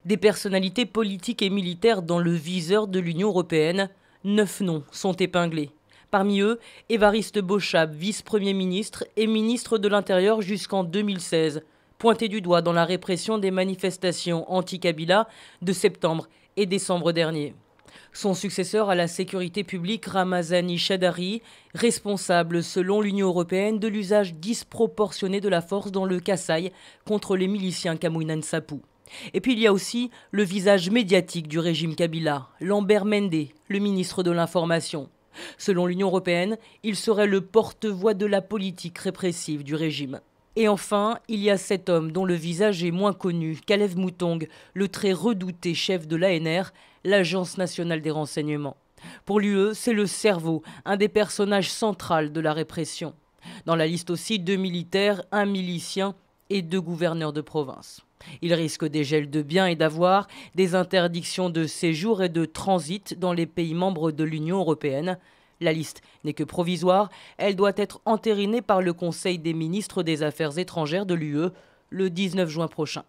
Des personnalités politiques et militaires dans le viseur de l'Union européenne, 9 noms sont épinglés. Parmi eux, Évariste Bochab, vice-premier ministre et ministre de l'Intérieur jusqu'en 2016, pointé du doigt dans la répression des manifestations anti-Kabila de septembre et décembre dernier. Son successeur à la sécurité publique, Ramazani Shadari, responsable selon l'Union européenne de l'usage disproportionné de la force dans le Kasaï contre les miliciens Kamouina Nsapu. Et puis il y a aussi le visage médiatique du régime Kabila, Lambert Mende, le ministre de l'Information. Selon l'Union européenne, il serait le porte-voix de la politique répressive du régime. Et enfin, il y a cet homme dont le visage est moins connu, Kalev Moutong, le très redouté chef de l'ANR, l'Agence nationale des renseignements. Pour l'UE, c'est le cerveau, un des personnages centraux de la répression. Dans la liste aussi, 2 militaires, 1 milicien et 2 gouverneurs de province. Il risque des gels de biens et d'avoirs, des interdictions de séjour et de transit dans les pays membres de l'Union européenne. La liste n'est que provisoire, elle doit être entérinée par le Conseil des ministres des Affaires étrangères de l'UE le 19 juin prochain.